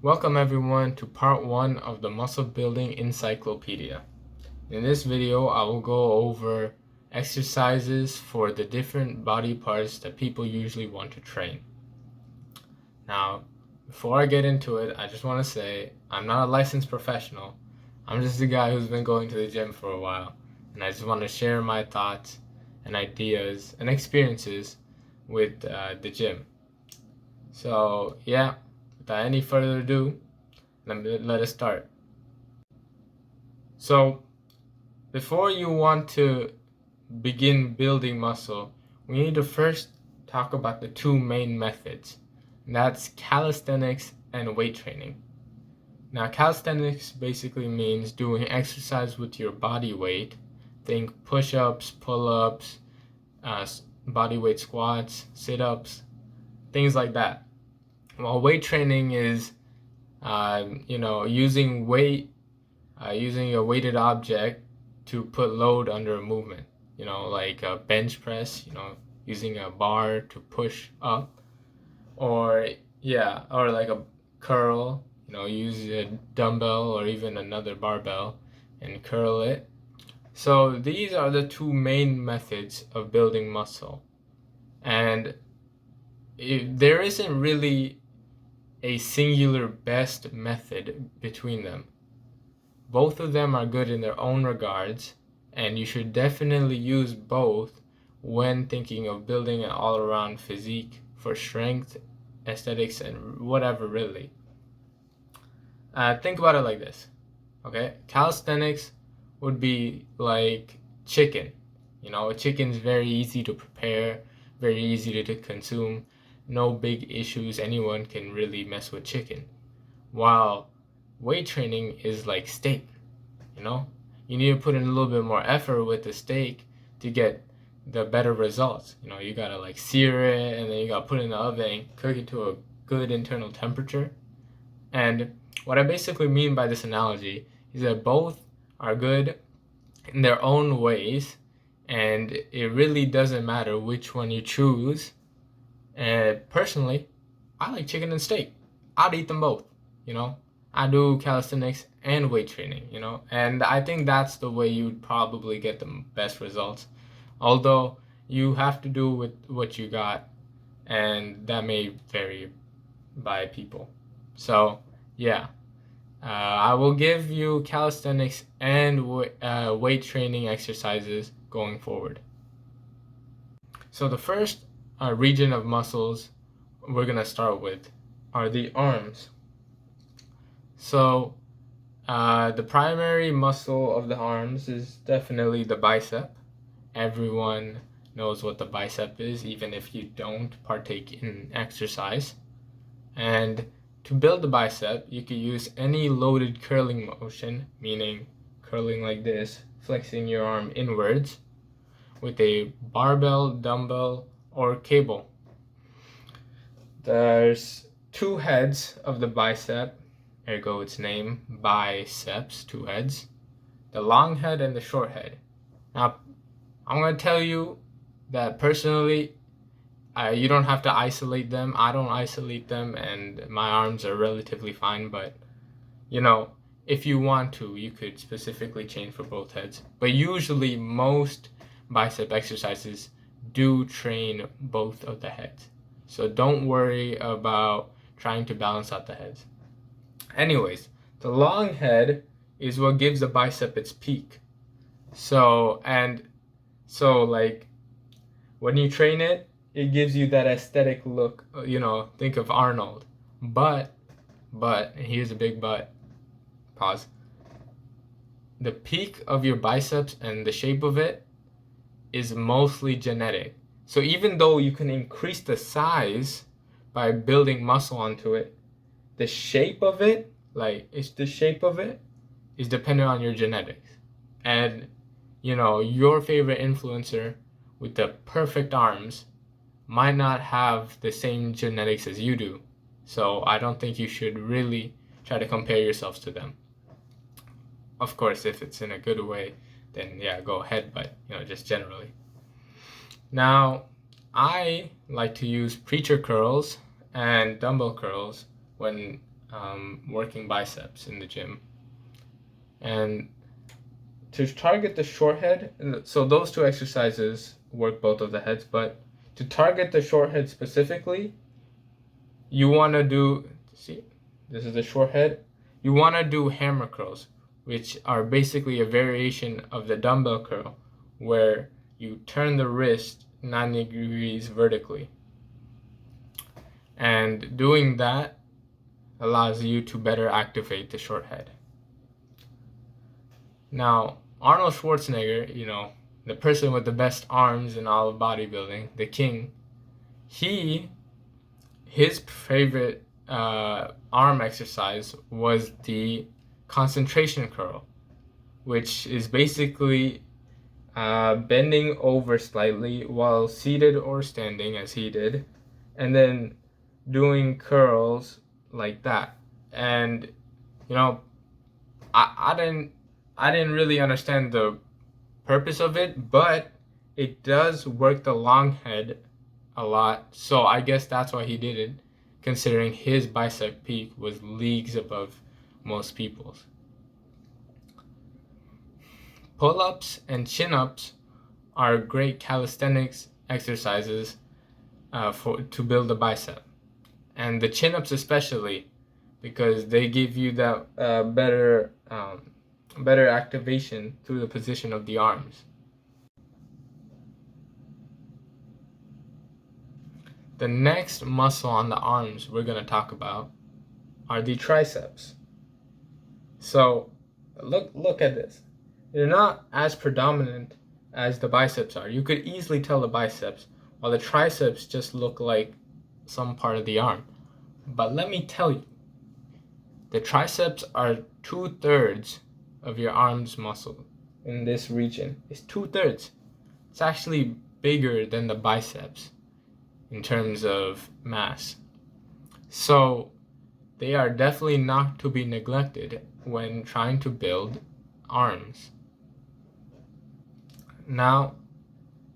Welcome everyone to part 1 of the Muscle Building Encyclopedia. In this video, I will go over exercises for the different body parts that people usually want to train. Now, before I get into it, I just want to say I'm not a licensed professional. I'm just a guy who's been going to the gym for a while, and I just want to share my thoughts and ideas and experiences with the gym. So yeah, without any further ado, let us start. So before you want to begin building muscle, we need to first talk about the two main methods, and that's calisthenics and weight training. Now, calisthenics basically means doing exercise with your body weight. Think push-ups, pull-ups, body weight squats, sit-ups, things like that. While weight training is using a weighted object to put load under a movement, like a bench press, using a bar to push up, or like a curl, use a dumbbell or even another barbell and curl it. So these are the two main methods of building muscle, and there isn't really a singular best method between them. Both of them are good in their own regards, and you should definitely use both when thinking of building an all-around physique for strength, aesthetics, and whatever really. Think about it like this, okay? Calisthenics would be like chicken. A chicken's very easy to prepare, very easy to consume, no big issues, anyone can really mess with chicken. While weight training is like steak, you need to put in a little bit more effort with the steak to get the better results. You gotta like sear it, and then you gotta put it in the oven, cook it to a good internal temperature. And what I basically mean by this analogy is that both are good in their own ways, and it really doesn't matter which one you choose. And personally, I like chicken and steak. I'd eat them both, I do calisthenics and weight training, and I think that's the way you'd probably get the best results. Although you have to do with what you got, and that may vary by people. So yeah, I will give you calisthenics and weight training exercises going forward. So the first region of muscles we're gonna start with are the arms. So the primary muscle of the arms is definitely the bicep. Everyone knows what the bicep is, even if you don't partake in exercise. And to build the bicep, you could use any loaded curling motion, meaning curling like this, flexing your arm inwards, with a barbell, dumbbell, or cable. There's two heads of the bicep, ergo its name, biceps, two heads, the long head and the short head. Now, I'm going to tell you that personally, you don't have to isolate them. I don't isolate them, and my arms are relatively fine, but if you want to, you could specifically change for both heads. But usually most bicep exercises do train both of the heads. So don't worry about trying to balance out the heads. Anyways, the long head is what gives the bicep its peak. So like when you train it, it gives you that aesthetic look, think of Arnold. But here's a big but. Pause. The peak of your biceps and the shape of it is mostly genetic. So even though you can increase the size by building muscle onto it, the shape of it is dependent on your genetics. And your favorite influencer with the perfect arms might not have the same genetics as you do. So I don't think you should really try to compare yourselves to them. Of course, if it's in a good way, then yeah, go ahead, but just generally. Now, I like to use preacher curls and dumbbell curls when working biceps in the gym. And to target the short head, so those two exercises work both of the heads, but to target the short head specifically, you want to do, see, this is the short head. You want to do hammer curls, which are basically a variation of the dumbbell curl, where you turn the wrist 90 degrees vertically. And doing that allows you to better activate the short head. Now, Arnold Schwarzenegger, you know, the person with the best arms in all of bodybuilding, the king, his favorite arm exercise was the concentration curl, which is basically bending over slightly while seated or standing, as he did, and then doing curls like that. And you know, I didn't really understand the purpose of it, but it does work the long head a lot, so I guess that's why he did it, considering his bicep peak was leagues above most people's. Pull-ups and chin-ups are great calisthenics exercises to build a bicep, and the chin-ups especially, because they give you that better activation through the position of the arms. The next muscle on the arms we're going to talk about are the triceps. So look at this. They're not as predominant as the biceps are. You could easily tell the biceps, while the triceps just look like some part of the arm. But let me tell you, the triceps are 2/3 of your arm's muscle in this region. It's 2/3. It's actually bigger than the biceps in terms of mass. So they are definitely not to be neglected when trying to build arms. Now,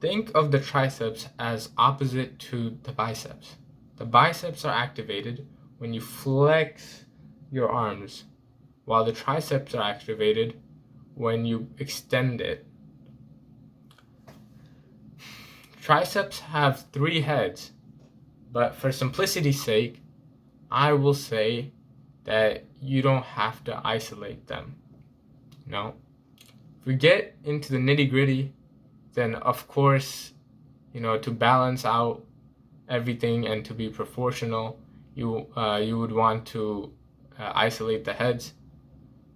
think of the triceps as opposite to the biceps. The biceps are activated when you flex your arms, while the triceps are activated when you extend it. Triceps have 3 heads, but for simplicity's sake, I will say that you don't have to isolate them. No. If we get into the nitty-gritty, then of course, you know, to balance out everything and to be proportional, you would want to isolate the heads.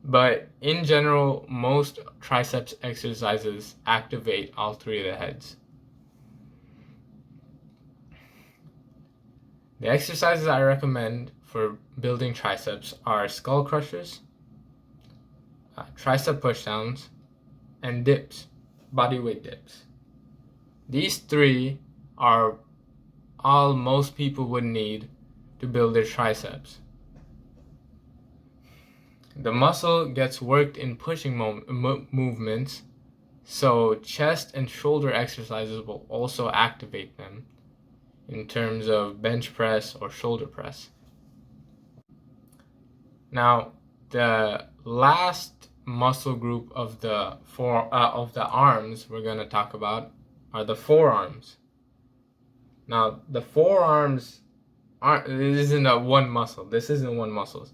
But in general, most triceps exercises activate all 3 of the heads. The exercises I recommend for building triceps are skull crushers, tricep pushdowns, and dips, body weight dips. These 3 are all most people would need to build their triceps. The muscle gets worked in pushing movements, so chest and shoulder exercises will also activate them in terms of bench press or shoulder press. Now, the last muscle group of the arms we're going to talk about are the forearms. Now, the forearms this isn't one muscle. This isn't one muscle.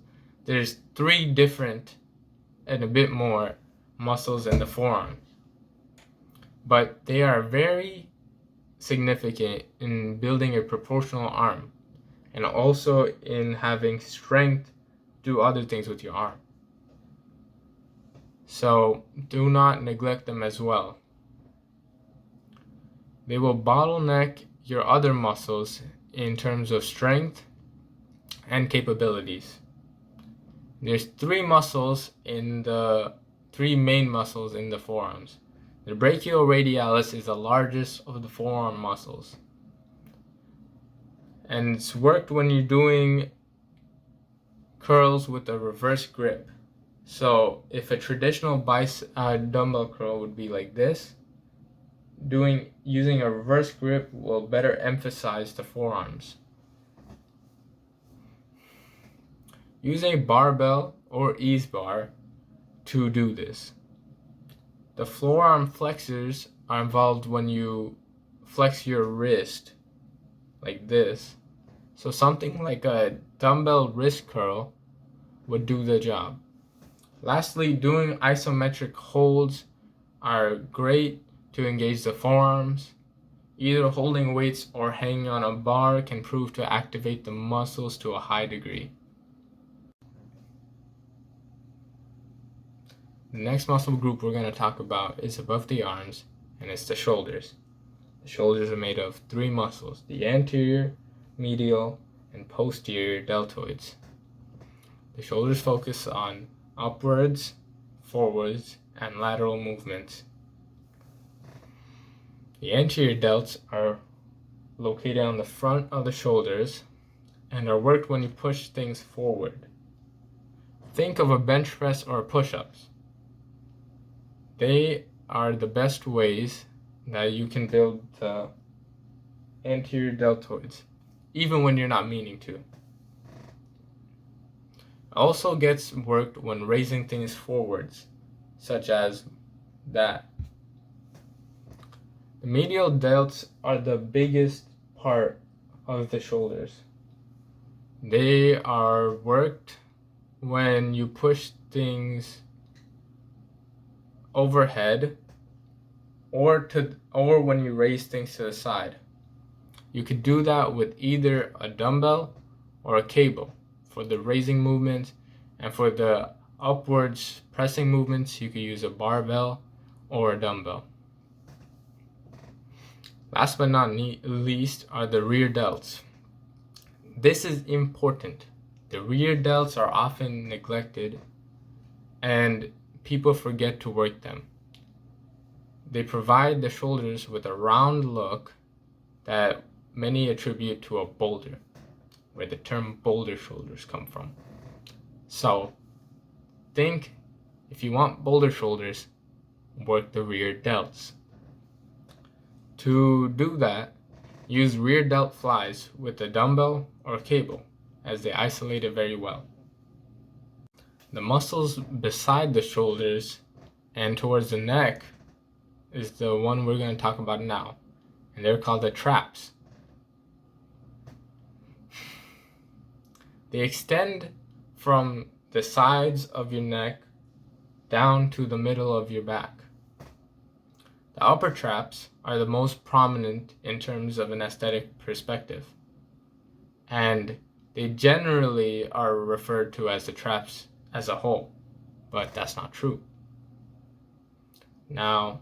There's 3 different and a bit more muscles in the forearm, but they are very significant in building a proportional arm and also in having strength do other things with your arm. So do not neglect them as well. They will bottleneck your other muscles in terms of strength and capabilities. There's 3 muscles in the 3 main muscles in the forearms. The brachioradialis is the largest of the forearm muscles, and it's worked when you're doing curls with a reverse grip. So if a traditional dumbbell curl would be like this, using a reverse grip will better emphasize the forearms. Use a barbell or ease bar to do this. The forearm flexors are involved when you flex your wrist like this. So something like a dumbbell wrist curl would do the job. Lastly, doing isometric holds are great to engage the forearms. Either holding weights or hanging on a bar can prove to activate the muscles to a high degree. The next muscle group we're going to talk about is above the arms, and it's the shoulders. The shoulders are made of 3 muscles: the anterior, medial, and posterior deltoids. The shoulders focus on upwards, forwards, and lateral movements. The anterior delts are located on the front of the shoulders and are worked when you push things forward. Think of a bench press or push-ups. They are the best ways that you can build the anterior deltoids, even when you're not meaning to. It also gets worked when raising things forwards, such as that. The medial delts are the biggest part of the shoulders. They are worked when you push things overhead or when you raise things to the side. You could do that with either a dumbbell or a cable for the raising movements, and for the upwards pressing movements you could use a barbell or a dumbbell. Last but not least are the rear delts. This is important. The rear delts are often neglected and people forget to work them. They provide the shoulders with a round look that many attribute to a boulder, where the term boulder shoulders come from. So think, if you want boulder shoulders, work the rear delts. To do that, use rear delt flies with a dumbbell or cable, as they isolate it very well. The muscles beside the shoulders and towards the neck is the one we're going to talk about now, and they're called the traps. They extend from the sides of your neck down to the middle of your back. The upper traps are the most prominent in terms of an aesthetic perspective, and they generally are referred to as the traps as a whole, but that's not true. Now,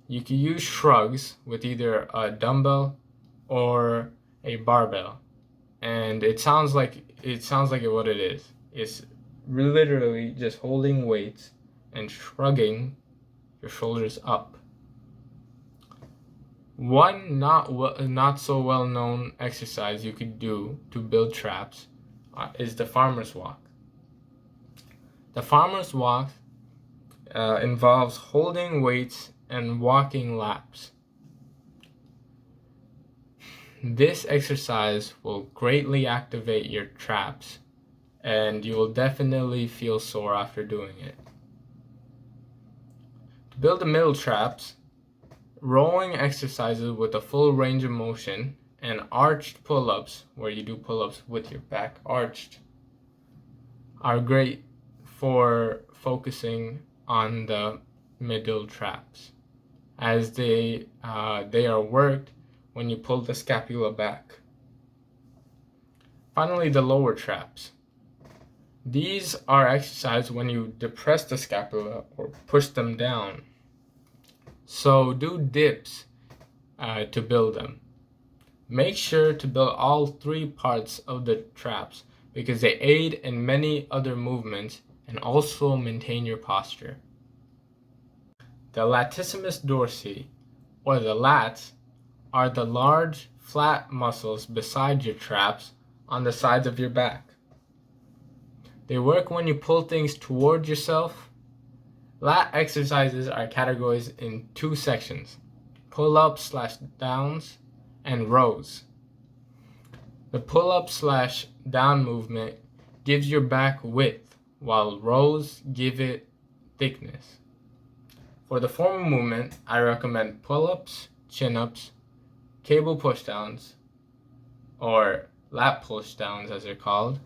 you can use shrugs with either a dumbbell or a barbell, and it sounds like what it is. It's literally just holding weights and shrugging your shoulders up. One not so well known exercise you could do to build traps is the farmer's walk. The farmer's walk involves holding weights and walking laps. This exercise will greatly activate your traps, and you will definitely feel sore after doing it. To build the middle traps, rowing exercises with a full range of motion and arched pull-ups, where you do pull-ups with your back arched, are great for focusing on the middle traps, as they are worked when you pull the scapula back. Finally, the lower traps. These are exercised when you depress the scapula or push them down. So do dips to build them. Make sure to build all 3 parts of the traps because they aid in many other movements and also maintain your posture. The latissimus dorsi, or the lats, are the large, flat muscles beside your traps on the sides of your back. They work when you pull things toward yourself. Lat exercises are categorized in 2 sections: pull-ups/downs and rows. The pull-up/down movement gives your back width, while rows give it thickness. For the former movement, I recommend pull-ups, chin-ups, cable pushdowns, or lat pushdowns as they're called.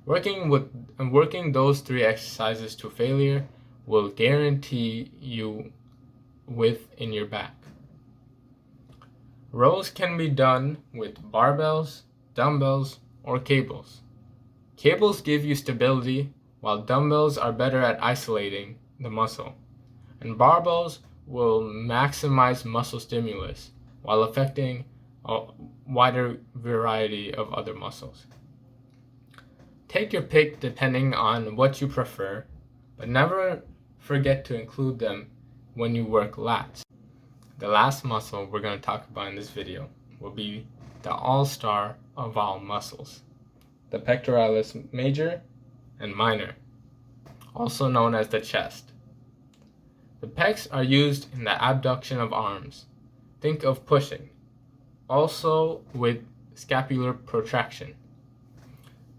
Working those 3 exercises to failure will guarantee you width in your back. Rows can be done with barbells, dumbbells, or cables. Cables give you stability, while dumbbells are better at isolating the muscle. And barbells will maximize muscle stimulus while affecting a wider variety of other muscles. Take your pick depending on what you prefer, but never forget to include them when you work lats. The last muscle we're going to talk about in this video will be the all-star of all muscles, the pectoralis major and minor, also known as the chest. The pecs are used in the abduction of arms. Think of pushing, also with scapular protraction.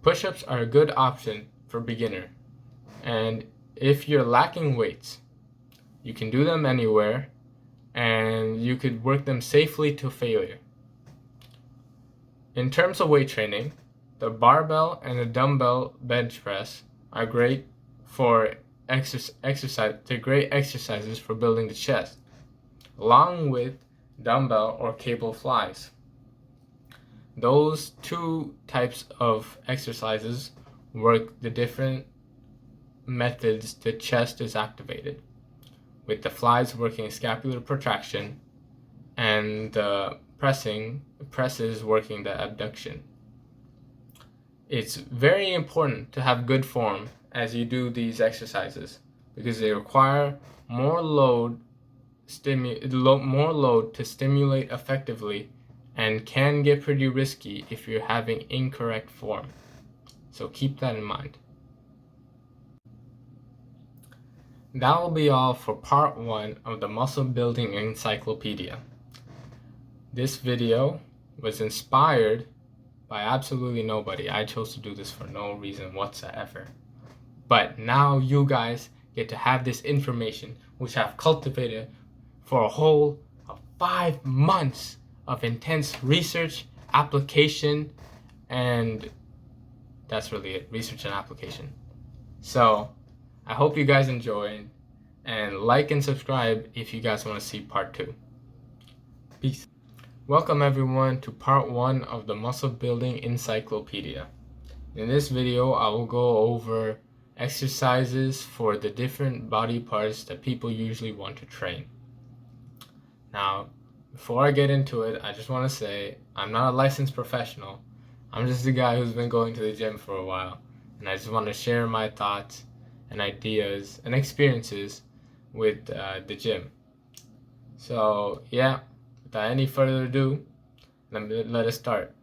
Push-ups are a good option for beginner, and if you're lacking weights, you can do them anywhere and you could work them safely to failure. In terms of weight training, the barbell and the dumbbell bench press are great for great exercises for building the chest, along with dumbbell or cable flies. Those 2 types of exercises work the different methods the chest is activated, with the flies working scapular protraction and the presses working the abduction. It's very important to have good form as you do these exercises because they require more load to stimulate effectively and can get pretty risky if you're having incorrect form. So keep that in mind. That will be all for part 1 of the Muscle Building Encyclopedia. This video was inspired by absolutely nobody. I chose to do this for no reason whatsoever. But now you guys get to have this information, which I've cultivated for a whole 5 months of intense research, application, and that's really it, research and application. So I hope you guys enjoyed, and like and subscribe if you guys want to see part 2. Peace. Welcome everyone to part 1 of the Muscle Building Encyclopedia. In this video, I will go over exercises for the different body parts that people usually want to train. Now, before I get into it, I just want to say I'm not a licensed professional. I'm just a guy who's been going to the gym for a while, and I just want to share my thoughts and ideas and experiences with the gym. So yeah, without any further ado, let us start.